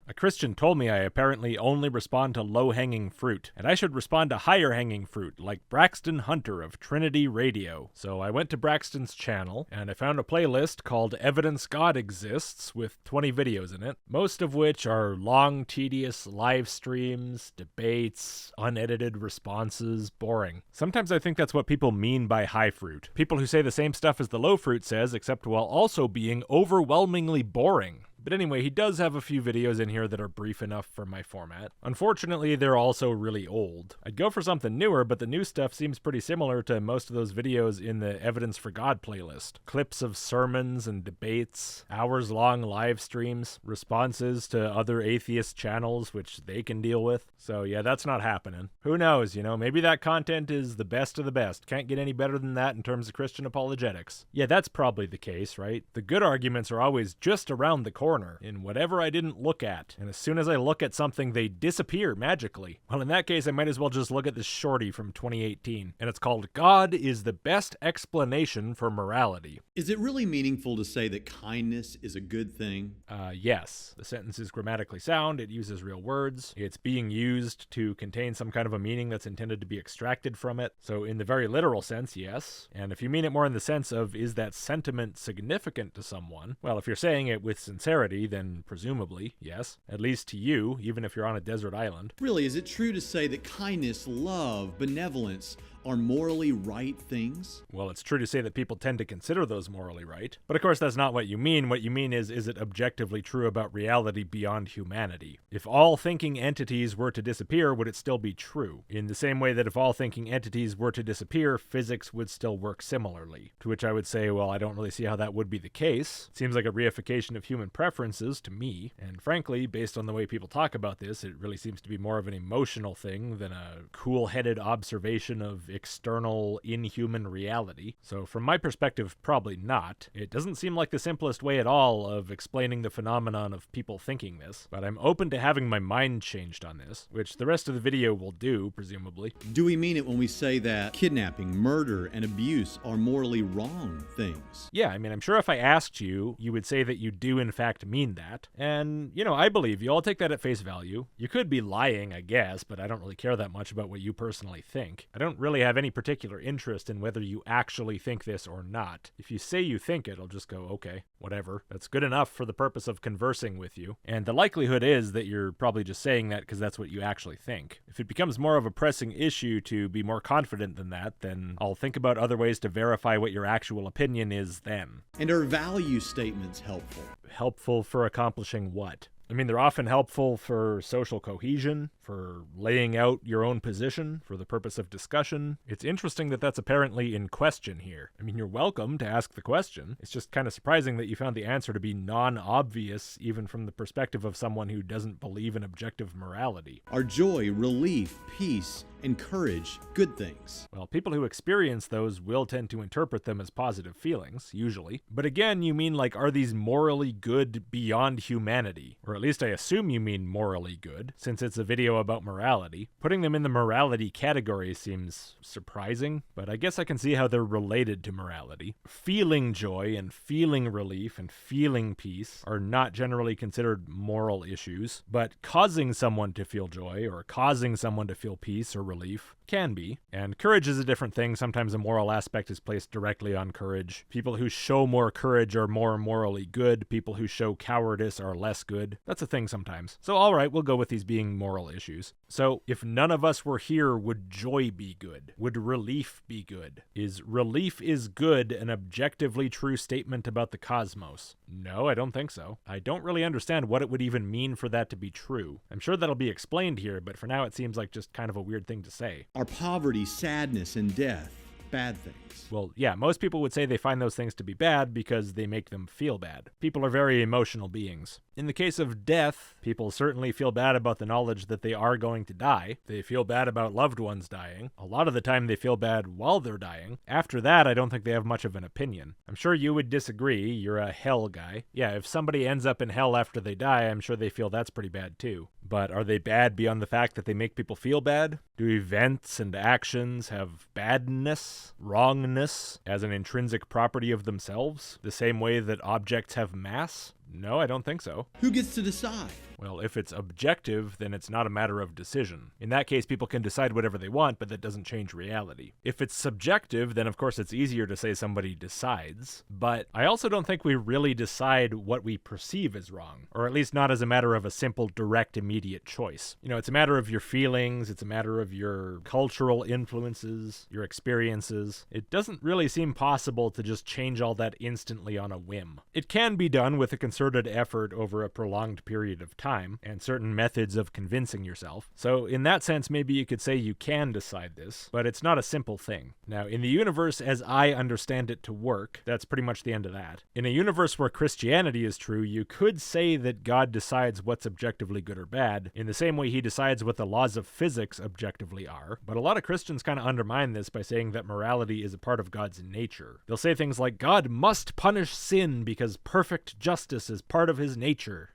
A Christian told me I apparently only respond to low-hanging fruit, and I should respond to higher-hanging fruit, like Braxton Hunter of Trinity Radio. So I went to Braxton's channel, and I found a playlist called Evidence God Exists with 20 videos in it, most of which are long, tedious live streams, debates, unedited responses, boring. Sometimes I think that's what people mean by high fruit. People who say the same stuff as the low fruit says, except while also being overwhelmingly boring. But anyway, he does have a few videos in here that are brief enough for my format. Unfortunately, they're also really old. I'd go for something newer, but the new stuff seems pretty similar to most of those videos in the Evidence for God playlist. Clips of sermons and debates, hours-long live streams, responses to other atheist channels, which they can deal with. So yeah, that's not happening. Who knows, maybe that content is the best of the best. Can't get any better than that in terms of Christian apologetics. Yeah, that's probably the case, right? The good arguments are always just around the corner, in whatever I didn't look at, and as soon as I look at something, they disappear magically. Well, in that case, I might as well just look at this shorty from 2018, and it's called God is the Best Explanation for Morality. Is it really meaningful to say that kindness is a good thing? Yes. The sentence is grammatically sound, it uses real words, it's being used to contain some kind of a meaning that's intended to be extracted from it, so in the very literal sense, yes. And if you mean it more in the sense of, is that sentiment significant to someone? Well, if you're saying it with sincerity, then presumably, yes. At least to you, even if you're on a desert island. Really, is it true to say that kindness, love, benevolence are morally right things? Well, it's true to say that people tend to consider those morally right. But of course, that's not what you mean. What you mean is it objectively true about reality beyond humanity? If all thinking entities were to disappear, would it still be true? In the same way that if all thinking entities were to disappear, physics would still work similarly. To which I would say, well, I don't really see how that would be the case. It seems like a reification of human preferences to me. And frankly, based on the way people talk about this, it really seems to be more of an emotional thing than a cool-headed observation of external, inhuman reality. So from my perspective, probably not. It doesn't seem like the simplest way at all of explaining the phenomenon of people thinking this, but I'm open to having my mind changed on this, which the rest of the video will do, presumably. Do we mean it when we say that kidnapping, murder, and abuse are morally wrong things? Yeah, I'm sure if I asked you, you would say that you do in fact mean that. And, I believe you. I'll take that at face value. You could be lying, I guess, but I don't really care that much about what you personally think. I don't really have any particular interest in whether you actually think this or not. If you say you think it, I'll just go, okay, whatever. That's good enough for the purpose of conversing with you. And the likelihood is that you're probably just saying that because that's what you actually think. If it becomes more of a pressing issue to be more confident than that, then I'll think about other ways to verify what your actual opinion is then. And are value statements helpful? Helpful for accomplishing what? They're often helpful for social cohesion, for laying out your own position, for the purpose of discussion. It's interesting that that's apparently in question here. You're welcome to ask the question. It's just kind of surprising that you found the answer to be non-obvious, even from the perspective of someone who doesn't believe in objective morality. Are joy, relief, peace, and courage good things? Well, people who experience those will tend to interpret them as positive feelings, usually. But again, you mean are these morally good beyond humanity? Or at least I assume you mean morally good, since it's a video about morality. Putting them in the morality category seems surprising, but I guess I can see how they're related to morality. Feeling joy and feeling relief and feeling peace are not generally considered moral issues, but causing someone to feel joy or causing someone to feel peace or relief can be. And courage is a different thing. Sometimes a moral aspect is placed directly on courage. People who show more courage are more morally good. People who show cowardice are less good. That's a thing sometimes. So all right, we'll go with these being moral issues. So if none of us were here, would joy be good? Would relief be good? Is relief is good an objectively true statement about the cosmos? No, I don't think so. I don't really understand what it would even mean for that to be true. I'm sure that'll be explained here, but for now it seems like just kind of a weird thing to say. Are poverty, sadness, and death bad things? Well, yeah, most people would say they find those things to be bad because they make them feel bad. People are very emotional beings. In the case of death, people certainly feel bad about the knowledge that they are going to die. They feel bad about loved ones dying. A lot of the time they feel bad while they're dying. After that, I don't think they have much of an opinion. I'm sure you would disagree. You're a hell guy. Yeah, if somebody ends up in hell after they die, I'm sure they feel that's pretty bad too. But are they bad beyond the fact that they make people feel bad? Do events and actions have badness, wrongness, as an intrinsic property of themselves, the same way that objects have mass? No, I don't think so. Who gets to decide? Well, if it's objective, then it's not a matter of decision. In that case, people can decide whatever they want, but that doesn't change reality. If it's subjective, then of course it's easier to say somebody decides, but I also don't think we really decide what we perceive as wrong, or at least not as a matter of a simple, direct, immediate choice. It's a matter of your feelings, it's a matter of your cultural influences, your experiences. It doesn't really seem possible to just change all that instantly on a whim. It can be done with a concerted effort over a prolonged period of time, and certain methods of convincing yourself. So in that sense, maybe you could say you can decide this, but it's not a simple thing. Now, in the universe as I understand it to work, that's pretty much the end of that. In a universe where Christianity is true, you could say that God decides what's objectively good or bad, in the same way he decides what the laws of physics objectively are, but a lot of Christians kind of undermine this by saying that morality is a part of God's nature. They'll say things like, God must punish sin because perfect justice is part of his nature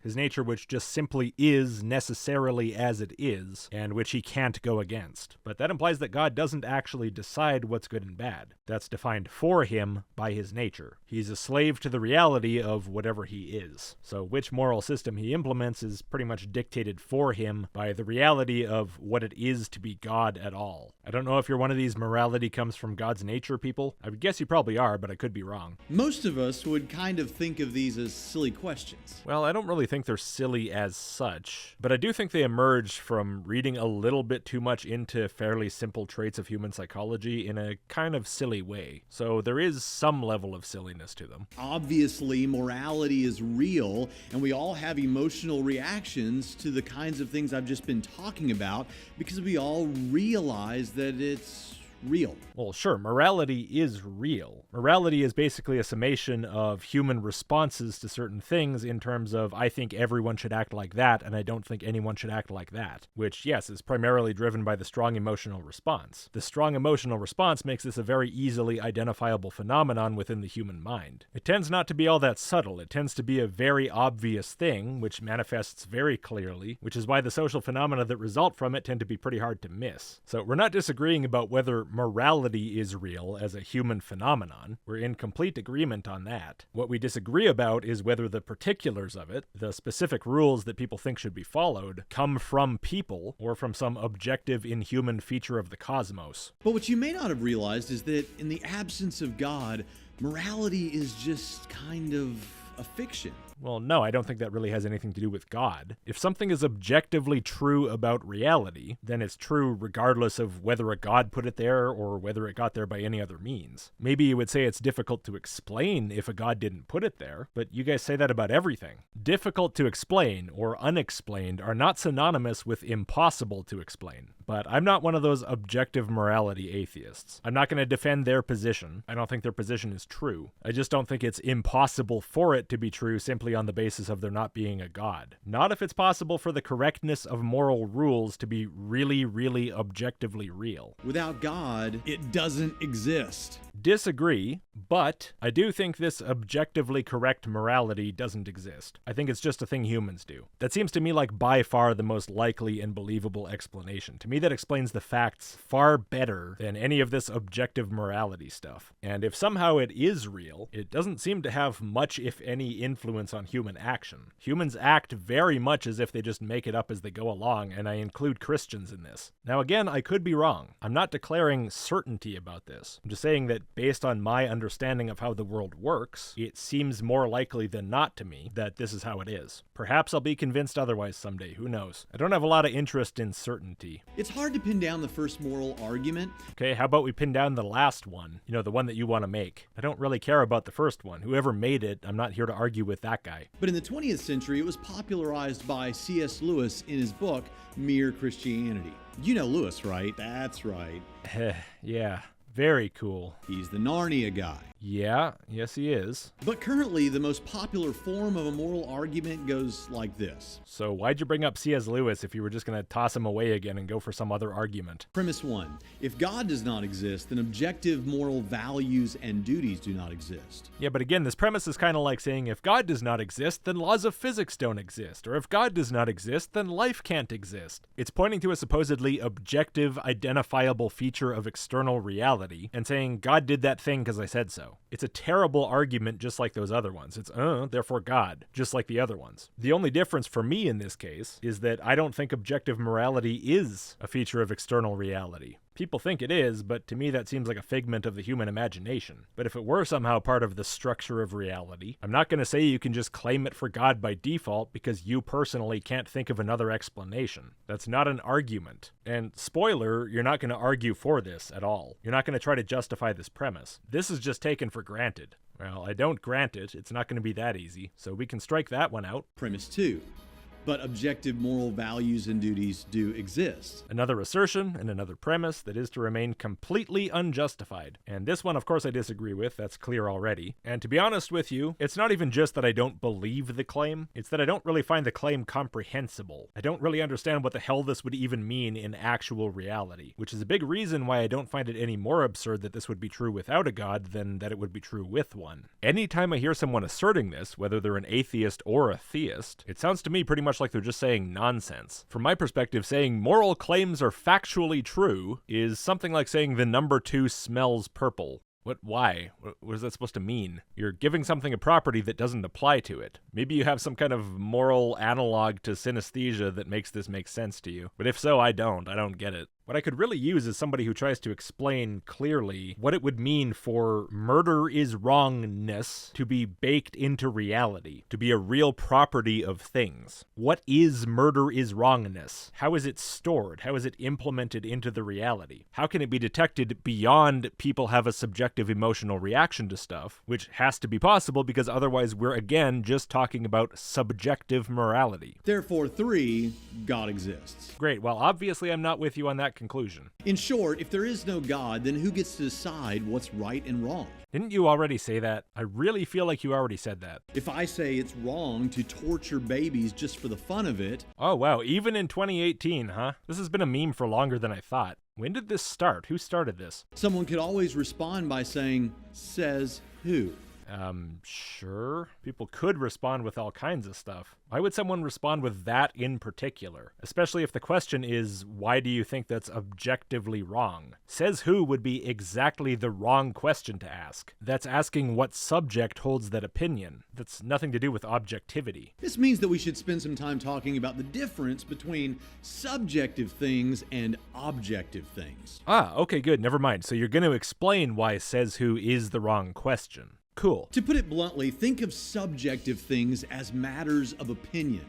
which just simply is necessarily as it is, and which he can't go against. But that implies that God doesn't actually decide what's good and bad. That's defined for him by his nature. He's a slave to the reality of whatever he is. So which moral system he implements is pretty much dictated for him by the reality of what it is to be God at all. I don't know if you're one of these morality comes from God's nature people. I would guess you probably are, but I could be wrong. Most of us would kind of think of these as silly questions. Well, I don't really think they're silly as such, but I do think they emerge from reading a little bit too much into fairly simple traits of human psychology in a kind of silly way. So there is some level of silliness to them. Obviously, morality is real, and we all have emotional reactions to the kinds of things I've just been talking about because we all realize that it's real. Well, sure, morality is real. Morality is basically a summation of human responses to certain things in terms of, I think everyone should act like that, and I don't think anyone should act like that, which, yes, is primarily driven by the strong emotional response. The strong emotional response makes this a very easily identifiable phenomenon within the human mind. It tends not to be all that subtle. It tends to be a very obvious thing, which manifests very clearly, which is why the social phenomena that result from it tend to be pretty hard to miss. So we're not disagreeing about whether morality is real as a human phenomenon. We're in complete agreement on that. What we disagree about is whether the particulars of it, the specific rules that people think should be followed, come from people or from some objective inhuman feature of the cosmos. But what you may not have realized is that in the absence of God, morality is just kind of a fiction. Well, no, I don't think that really has anything to do with God. If something is objectively true about reality, then it's true regardless of whether a God put it there or whether it got there by any other means. Maybe you would say it's difficult to explain if a God didn't put it there, but you guys say that about everything. Difficult to explain or unexplained are not synonymous with impossible to explain. But I'm not one of those objective morality atheists. I'm not going to defend their position. I don't think their position is true. I just don't think it's impossible for it to be true simply on the basis of there not being a God. Not if it's possible for the correctness of moral rules to be really, really objectively real. Without God, it doesn't exist. Disagree, but I do think this objectively correct morality doesn't exist. I think it's just a thing humans do. That seems to me like by far the most likely and believable explanation. To me, that explains the facts far better than any of this objective morality stuff. And if somehow it is real, it doesn't seem to have much, if any, influence on human action. Humans act very much as if they just make it up as they go along, and I include Christians in this. Now again, I could be wrong. I'm not declaring certainty about this. I'm just saying that based on my understanding of how the world works, it seems more likely than not to me that this is how it is. Perhaps I'll be convinced otherwise someday, who knows? I don't have a lot of interest in certainty. It's hard to pin down the first moral argument. Okay, how about we pin down the last one? You know, the one that you want to make. I don't really care about the first one. Whoever made it, I'm not here to argue with that guy. But in the 20th century, it was popularized by C.S. Lewis in his book, Mere Christianity. You know Lewis, right? That's right. Yeah, very cool. He's the Narnia guy. Yeah, yes he is. But currently, the most popular form of a moral argument goes like this. So why'd you bring up C.S. Lewis if you were just going to toss him away again and go for some other argument? Premise 1. If God does not exist, then objective moral values and duties do not exist. Yeah, but again, this premise is kind of like saying if God does not exist, then laws of physics don't exist. Or if God does not exist, then life can't exist. It's pointing to a supposedly objective, identifiable feature of external reality and saying God did that thing because I said so. though. It's a terrible argument just like those other ones. It's, therefore God, just like the other ones. The only difference for me in this case is that I don't think objective morality is a feature of external reality. People think it is, but to me that seems like a figment of the human imagination. But if it were somehow part of the structure of reality, I'm not going to say you can just claim it for God by default because you personally can't think of another explanation. That's not an argument. And spoiler, you're not going to argue for this at all. You're not going to try to justify this premise. This is just taken for granted. Well, I don't grant it. It's not going to be that easy, so we can strike that one out. Premise 2. But objective moral values and duties do exist. Another assertion and another premise that is to remain completely unjustified. And this one, of course, I disagree with. That's clear already. And to be honest with you, it's not even just that I don't believe the claim. It's that I don't really find the claim comprehensible. I don't really understand what the hell this would even mean in actual reality, which is a big reason why I don't find it any more absurd that this would be true without a god than that it would be true with one. Anytime I hear someone asserting this, whether they're an atheist or a theist, it sounds to me pretty much like they're just saying nonsense. From my perspective, saying moral claims are factually true is something like saying the number 2 smells purple. Why? What is that supposed to mean? You're giving something a property that doesn't apply to it. Maybe you have some kind of moral analog to synesthesia that makes this make sense to you. But if so, I don't get it. What I could really use is somebody who tries to explain clearly what it would mean for murder is wrongness to be baked into reality, to be a real property of things. What is murder is wrongness? How is it stored? How is it implemented into the reality? How can it be detected beyond people have a subjective emotional reaction to stuff, which has to be possible because otherwise we're again just talking about subjective morality. Therefore, 3, God exists. Great, well obviously I'm not with you on that conclusion. In short, if there is no God, then who gets to decide what's right and wrong? Didn't you already say that? I really feel like you already said that. If I say it's wrong to torture babies just for the fun of it... Oh wow, even in 2018, huh? This has been a meme for longer than I thought. When did this start? Who started this? Someone could always respond by saying, says who? Sure. People could respond with all kinds of stuff. Why would someone respond with that in particular? Especially if the question is, why do you think that's objectively wrong? Says who would be exactly the wrong question to ask. That's asking what subject holds that opinion. That's nothing to do with objectivity. This means that we should spend some time talking about the difference between subjective things and objective things. Ah, okay, good. Never mind. So you're going to explain why says who is the wrong question. Cool. To put it bluntly, think of subjective things as matters of opinion,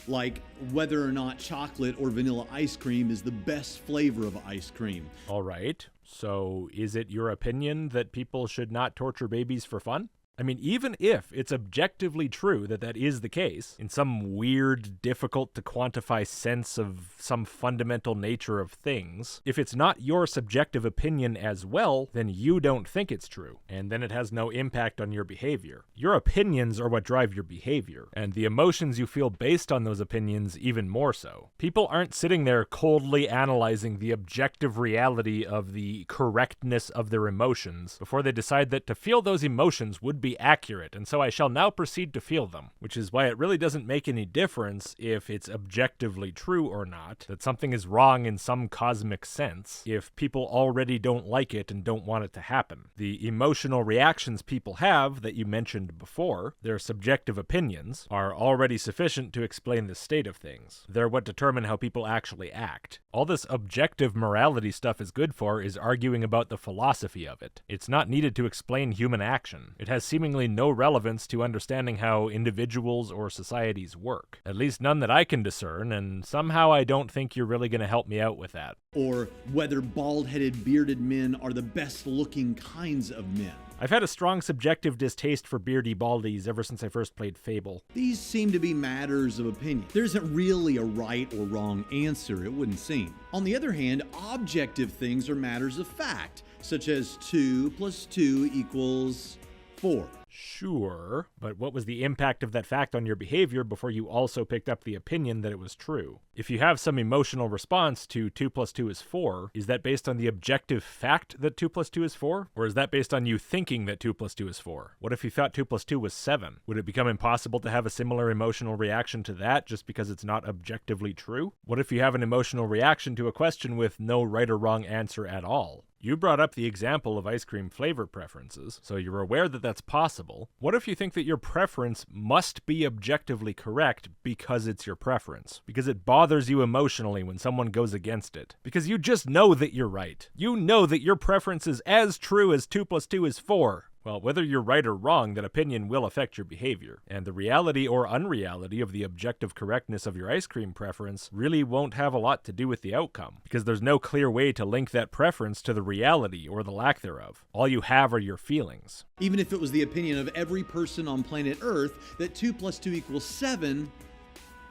like whether or not chocolate or vanilla ice cream is the best flavor of ice cream. All right. So is it your opinion that people should not torture babies for fun? I mean, even if it's objectively true that that is the case, in some weird, difficult to quantify sense of some fundamental nature of things, if it's not your subjective opinion as well, then you don't think it's true, and then it has no impact on your behavior. Your opinions are what drive your behavior, and the emotions you feel based on those opinions even more so. People aren't sitting there coldly analyzing the objective reality of the correctness of their emotions before they decide that to feel those emotions would be accurate, and so I shall now proceed to feel them, which is why it really doesn't make any difference if it's objectively true or not, that something is wrong in some cosmic sense, if people already don't like it and don't want it to happen. The emotional reactions people have that you mentioned before, their subjective opinions, are already sufficient to explain the state of things. They're what determine how people actually act. All this objective morality stuff is good for is arguing about the philosophy of it. It's not needed to explain human action. It has seemingly no relevance to understanding how individuals or societies work. At least none that I can discern, and somehow I don't think you're really going to help me out with that. Or whether bald-headed, bearded men are the best-looking kinds of men. I've had a strong subjective distaste for beardy baldies ever since I first played Fable. These seem to be matters of opinion. There isn't really a right or wrong answer, it wouldn't seem. On the other hand, objective things are matters of fact, such as 2 + 2 = 4. Sure, but what was the impact of that fact on your behavior before you also picked up the opinion that it was true? If you have some emotional response to 2 + 2 = 4, is that based on the objective fact that 2 + 2 = 4? Or is that based on you thinking that 2 + 2 = 4? What if you thought 2 + 2 was 7? Would it become impossible to have a similar emotional reaction to that just because it's not objectively true? What if you have an emotional reaction to a question with no right or wrong answer at all? You brought up the example of ice cream flavor preferences, so you're aware that that's possible. What if you think that your preference must be objectively correct because it's your preference? Because it bothers you emotionally when someone goes against it? Because you just know that you're right. You know that your preference is as true as 2 + 2 is 4. Well, whether you're right or wrong, that opinion will affect your behavior. And the reality or unreality of the objective correctness of your ice cream preference really won't have a lot to do with the outcome, because there's no clear way to link that preference to the reality or the lack thereof. All you have are your feelings. Even if it was the opinion of every person on planet Earth that 2 + 2 = 7,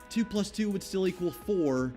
2 + 2 would still equal 4.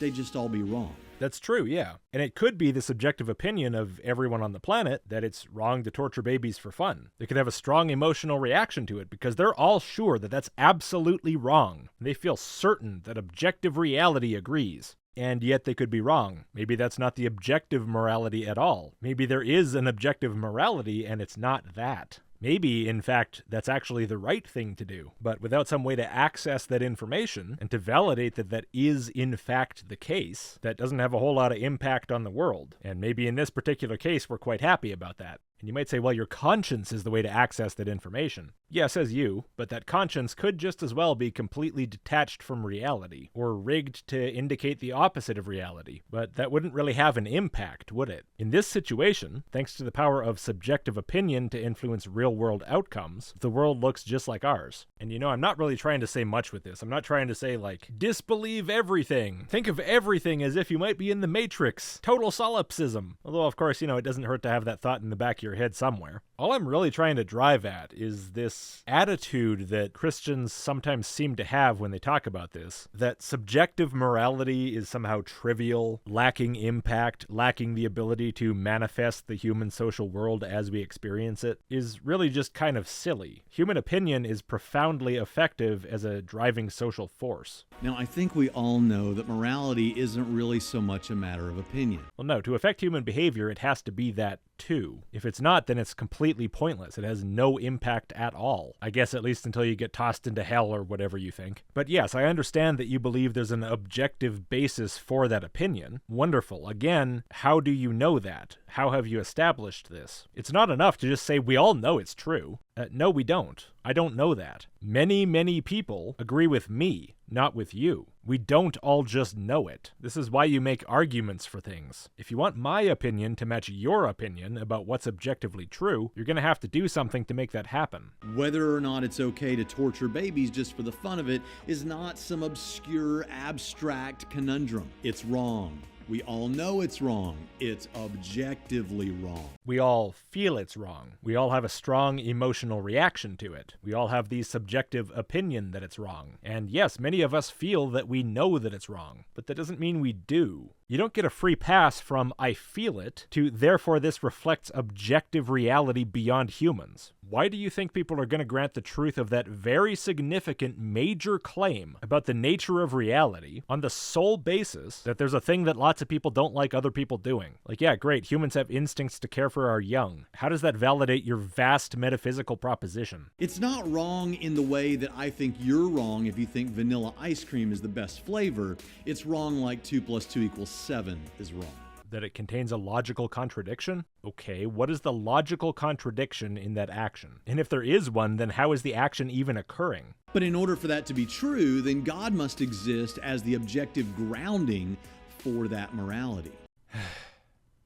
They'd just all be wrong. That's true, yeah. And it could be the subjective opinion of everyone on the planet that it's wrong to torture babies for fun. They could have a strong emotional reaction to it because they're all sure that that's absolutely wrong. They feel certain that objective reality agrees. And yet they could be wrong. Maybe that's not the objective morality at all. Maybe there is an objective morality and it's not that. Maybe, in fact, that's actually the right thing to do, but without some way to access that information and to validate that that is, in fact, the case, that doesn't have a whole lot of impact on the world. And maybe in this particular case, we're quite happy about that. And you might say, well, your conscience is the way to access that information. Yeah, says you, but that conscience could just as well be completely detached from reality, or rigged to indicate the opposite of reality. But that wouldn't really have an impact, would it? In this situation, thanks to the power of subjective opinion to influence real-world outcomes, the world looks just like ours. And you know, I'm not really trying to say much with this. I'm not trying to say, like, disbelieve everything. Think of everything as if you might be in the Matrix. Total solipsism. Although, of course, you know, it doesn't hurt to have that thought in the back of your head somewhere. All I'm really trying to drive at is this attitude that Christians sometimes seem to have when they talk about this, that subjective morality is somehow trivial, lacking impact, lacking the ability to manifest the human social world as we experience it, is really just kind of silly. Human opinion is profoundly effective as a driving social force. Now, I think we all know that morality isn't really so much a matter of opinion. Well, no, to affect human behavior, it has to be that too. If it's not, then it's completely pointless. It has no impact at all. I guess at least until you get tossed into hell or whatever you think. But yes, I understand that you believe there's an objective basis for that opinion. Wonderful. Again, how do you know that? How have you established this? It's not enough to just say we all know it's true. No, we don't. I don't know that. Many people agree with me, not with you. We don't all just know it. This is why you make arguments for things. If you want my opinion to match your opinion about what's objectively true, you're going to have to do something to make that happen. Whether or not it's okay to torture babies just for the fun of it is not some obscure, abstract conundrum. It's wrong. We all know it's wrong. It's objectively wrong. We all feel it's wrong. We all have a strong emotional reaction to it. We all have the subjective opinion that it's wrong. And yes, many of us feel that we know that it's wrong, but that doesn't mean we do. You don't get a free pass from I feel it to therefore this reflects objective reality beyond humans. Why do you think people are going to grant the truth of that very significant major claim about the nature of reality on the sole basis that there's a thing that lots of people don't like other people doing? Like, yeah, great, humans have instincts to care for our young. How does that validate your vast metaphysical proposition? It's not wrong in the way that I think you're wrong if you think vanilla ice cream is the best flavor. It's wrong like 2 + 2 = 7 is wrong. That it contains a logical contradiction? Okay, what is the logical contradiction in that action? And if there is one, then how is the action even occurring? But in order for that to be true, then God must exist as the objective grounding for that morality.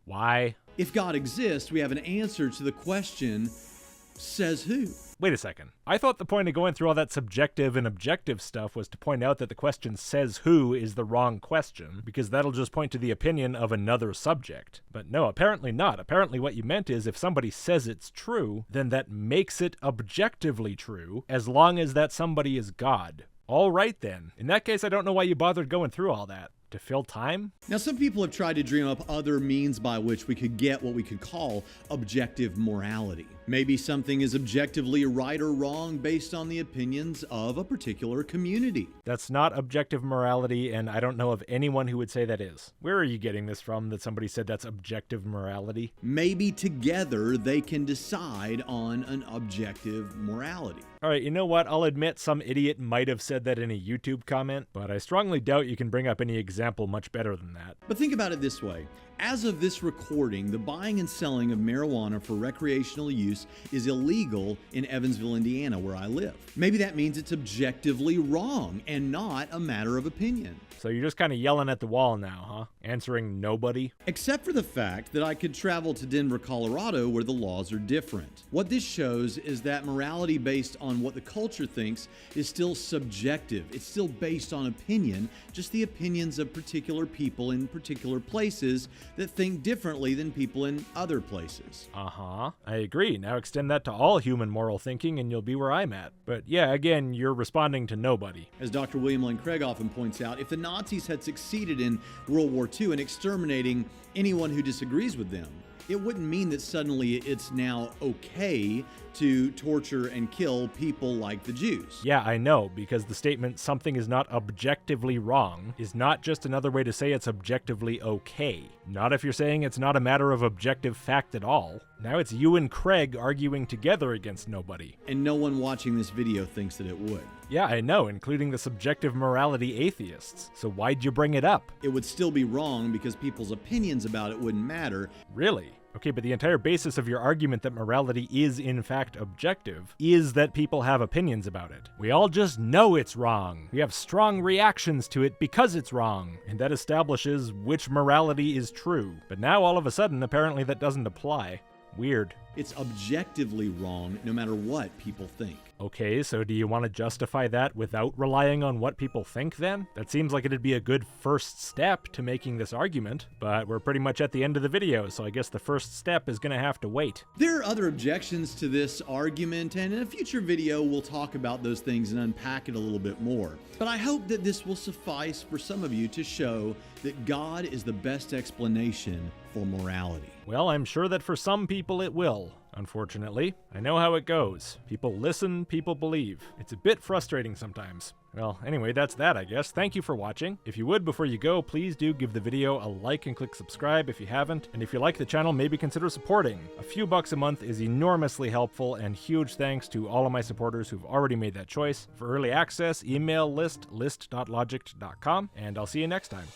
Why? If God exists, we have an answer to the question, says who? Wait a second. I thought the point of going through all that subjective and objective stuff was to point out that the question says who is the wrong question, because that'll just point to the opinion of another subject. But no, apparently not. Apparently what you meant is if somebody says it's true, then that makes it objectively true, as long as that somebody is God. All right then. In that case, I don't know why you bothered going through all that. To fill time? Now, some people have tried to dream up other means by which we could get what we could call objective morality. Maybe something is objectively right or wrong based on the opinions of a particular community. That's not objective morality, and I don't know of anyone who would say that is. Where are you getting this from, that somebody said that's objective morality? Maybe together they can decide on an objective morality. All right, you know what? I'll admit some idiot might have said that in a YouTube comment, but I strongly doubt you can bring up any example much better than that. But think about it this way. As of this recording, the buying and selling of marijuana for recreational use is illegal in Evansville, Indiana, where I live. Maybe that means it's objectively wrong and not a matter of opinion. So you're just kind of yelling at the wall now, huh? Answering nobody? Except for the fact that I could travel to Denver, Colorado, where the laws are different. What this shows is that morality based on what the culture thinks is still subjective. It's still based on opinion, just the opinions of particular people in particular places that think differently than people in other places. Uh-huh. I agree. Now extend that to all human moral thinking and you'll be where I'm at. But yeah, again, you're responding to nobody. As Dr. William Lane Craig often points out, if the Nazis had succeeded in World War II in exterminating anyone who disagrees with them, it wouldn't mean that suddenly it's now okay to torture and kill people like the Jews. Yeah, I know, because the statement something is not objectively wrong is not just another way to say it's objectively okay. Not if you're saying it's not a matter of objective fact at all. Now it's you and Craig arguing together against nobody. And no one watching this video thinks that it would. Yeah, I know, including the subjective morality atheists. So why'd you bring it up? It would still be wrong because people's opinions about it wouldn't matter. Really? Okay, but the entire basis of your argument that morality is in fact objective is that people have opinions about it. We all just know it's wrong. We have strong reactions to it because it's wrong, and that establishes which morality is true. But now all of a sudden, apparently that doesn't apply. Weird. It's objectively wrong no matter what people think. Okay, so do you want to justify that without relying on what people think then? That seems like it'd be a good first step to making this argument, but we're pretty much at the end of the video, so I guess the first step is gonna have to wait. There are other objections to this argument, and in a future video we'll talk about those things and unpack it a little bit more. But I hope that this will suffice for some of you to show that God is the best explanation for morality. Well, I'm sure that for some people it will. Unfortunately, I know how it goes. People listen, people believe. It's a bit frustrating sometimes. Well, anyway, that's that, I guess. Thank you for watching. If you would, before you go, please do give the video a like and click subscribe if you haven't. And if you like the channel, maybe consider supporting. A few bucks a month is enormously helpful, and huge thanks to all of my supporters who've already made that choice. For early access, email list.logicked.com, and I'll see you next time.